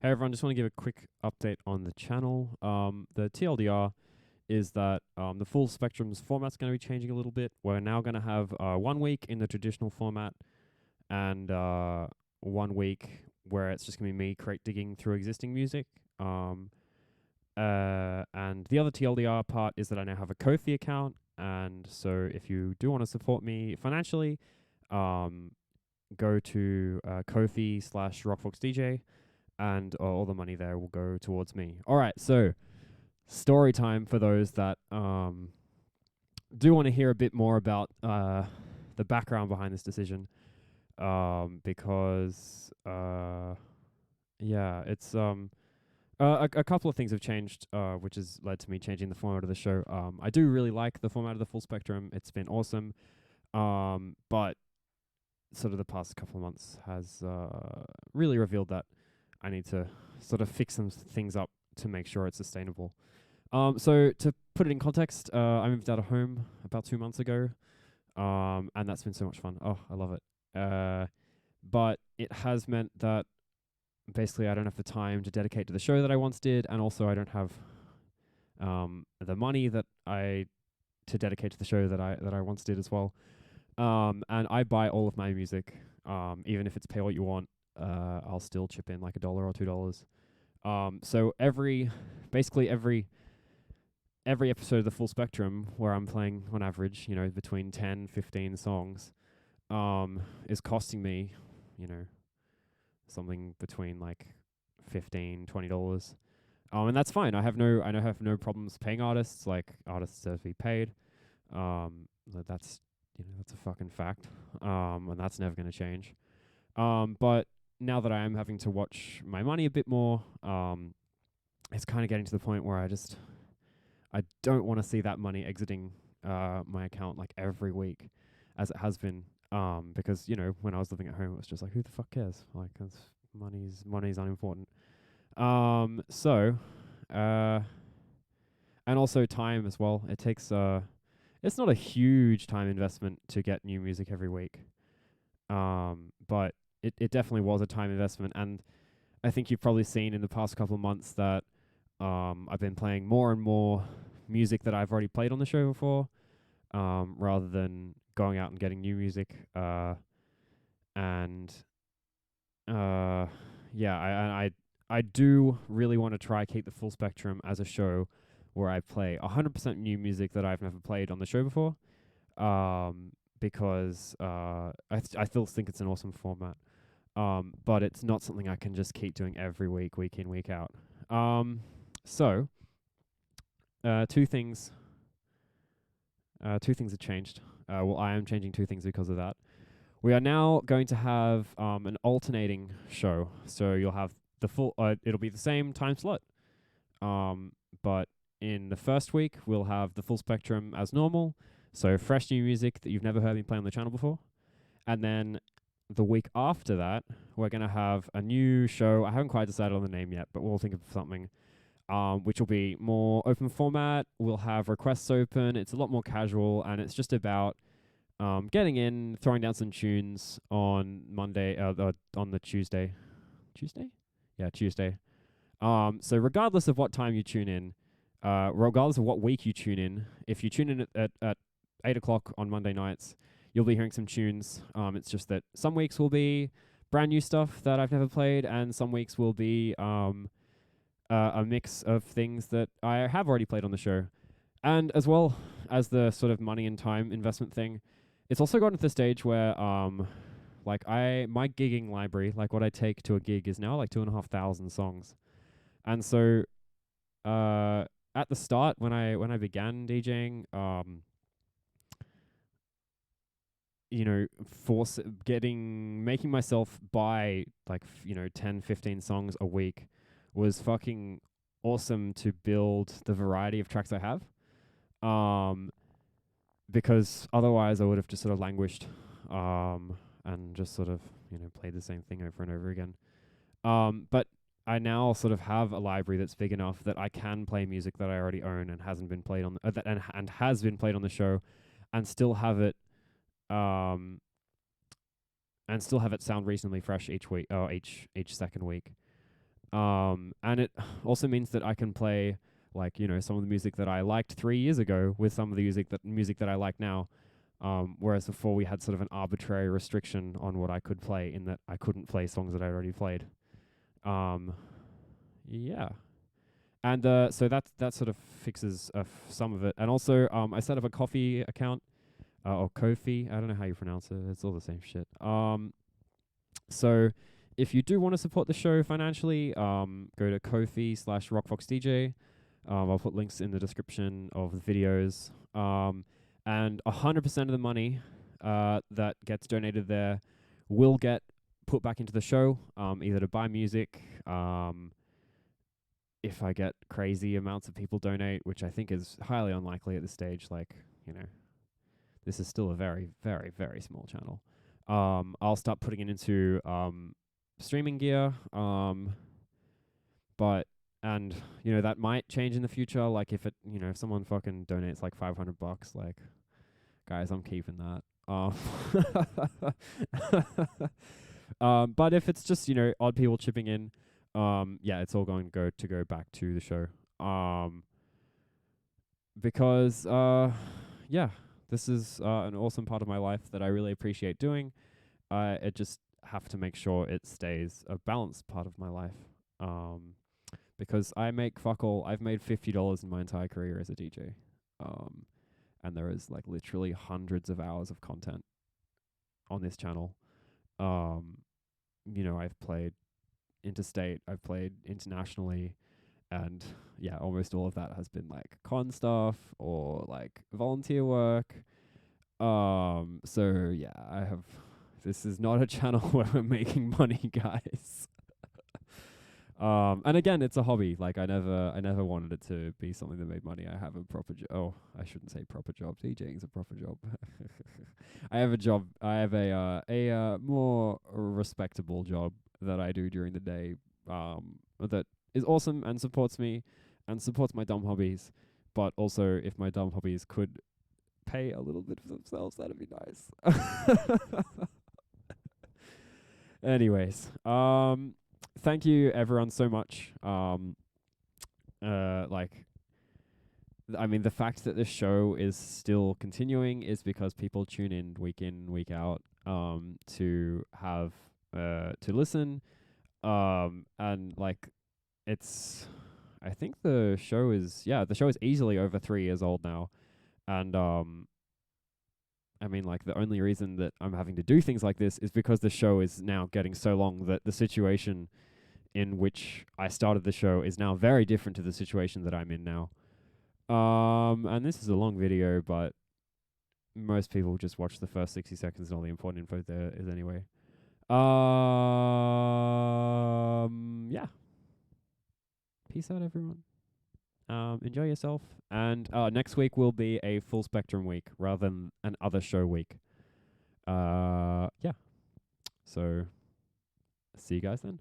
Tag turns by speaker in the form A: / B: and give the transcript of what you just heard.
A: Hey everyone, just want to give a quick update on the channel. The TLDR is that the full spectrum's format's going to be changing a little bit. We're now going to have 1 week in the traditional format and 1 week where it's just going to be me digging through existing music. And the other TLDR part is that I now have a Ko-fi account, and so if you do want to support me financially, go to Ko-fi/RockFoxDJ, and all the money there will go towards me. All right, so story time for those that do want to hear a bit more about the background behind this decision, because yeah, it's a couple of things have changed, which has led to me changing the format of the show. I do really like the format of the full spectrum; it's been awesome, but sort of the past couple of months has really revealed that I need to sort of fix some things up to make sure it's sustainable. So to put it in context, I moved out of home about 2 months ago, and that's been so much fun. Oh, I love it. But it has meant that basically I don't have the time to dedicate to the show that I once did, and also I don't have the money that I to dedicate to the show that I once did as well. And I buy all of my music, even if it's pay what you want. I'll still chip in like $1 or $2. So basically every episode of the full spectrum where I'm playing on average, between 10, 15 songs, is costing me, something between like $15, $20. And that's fine. I have no problems paying artists. Like, artists deserve to be paid. That's that's a fucking fact. And that's never going to change. But now that I am having to watch my money a bit more, it's kind of getting to the point where I don't want to see that money exiting my account like every week, as it has been. Because when I was living at home, it was just like, who the fuck cares? Like, money's unimportant. So, and also time as well. It takes it's not a huge time investment to get new music every week. But it definitely was a time investment, and I think you've probably seen in the past couple of months that I've been playing more and more music that I've already played on the show before, rather than going out and getting new music. And yeah, I do really want to try keep the full spectrum as a show where I play 100% new music that I've never played on the show before. Because I still think it's an awesome format. But it's not something I can just keep doing every week in, week out. So two things have changed. Well, I am changing two things because of that. We are now going to have an alternating show. So you'll have the full. It'll be the same time slot. But in the first week, we'll have the full spectrum as normal. So fresh new music that you've never heard me play on the channel before. And then the week after that, we're going to have a new show. I haven't quite decided on the name yet, but we'll think of something, which will be more open format. We'll have requests open. It's a lot more casual, and it's just about getting in, throwing down some tunes on Monday, on the Tuesday. Tuesday? Yeah, Tuesday. So regardless of what time you tune in, regardless of what week you tune in, if you tune in at 8 o'clock on Monday nights, you'll be hearing some tunes. It's just that some weeks will be brand new stuff that I've never played, and some weeks will be a mix of things that I have already played on the show. And as well as the sort of money and time investment thing, it's also gotten to the stage where like my gigging library, like what I take to a gig, is now like 2,500 songs. And so at the start, when I began DJing, making myself buy like 10, 15 songs a week was fucking awesome to build the variety of tracks I have. Because otherwise I would have just sort of languished, and just sort of played the same thing over and over again. But I now sort of have a library that's big enough that I can play music that I already own and hasn't been played on and has been played on the show, and still have it sound reasonably fresh each week, or each second week. And it also means that I can play like, some of the music that I liked 3 years ago with some of the music that I like now. Whereas before we had sort of an arbitrary restriction on what I could play, in that I couldn't play songs that I already played. Um, yeah. And so that sort of fixes some of it. And also, I set up a coffee account, or Ko-fi. I don't know how you pronounce it. It's all the same shit. So if you do want to support the show financially, go to Ko-fi/RockFoxDJ. I'll put links in the description of the videos. And 100% of the money that gets donated there will get put back into the show, either to buy music, if I get crazy amounts of people donate, which I think is highly unlikely at this stage. Like, this is still a very, very, very small channel. I'll start putting it into streaming gear. But and that might change in the future. Like if if someone fucking donates like $500, like, guys, I'm keeping that. But if it's just odd people chipping in, yeah, it's all going to go back to the show. Because yeah, this is an awesome part of my life that I really appreciate doing. I just have to make sure it stays a balanced part of my life. Because I make fuck all. I've made $50 in my entire career as a DJ. And there is like literally hundreds of hours of content on this channel. I've played interstate, I've played internationally, and yeah, almost all of that has been like con stuff or like volunteer work. So yeah, this is not a channel where we're making money, guys. And again, it's a hobby. Like I never wanted it to be something that made money. I have a proper job. Oh, I shouldn't say proper job. DJing's a proper job. I have a job. I have a more respectable job that I do during the day. That is awesome and supports me and supports my dumb hobbies. But also, if my dumb hobbies could pay a little bit for themselves, that'd be nice. Anyways, thank you everyone so much. The fact that this show is still continuing is because people tune in, week out, to have to listen. And like, I think the show is easily over 3 years old now. And the only reason that I'm having to do things like this is because the show is now getting so long that the situation in which I started the show is now very different to the situation that I'm in now. And this is a long video, but most people just watch the first 60 seconds and all the important info there is anyway. Yeah. Peace out, everyone. Enjoy yourself. And next week will be a full spectrum week rather than an other show week. Yeah. So, see you guys then.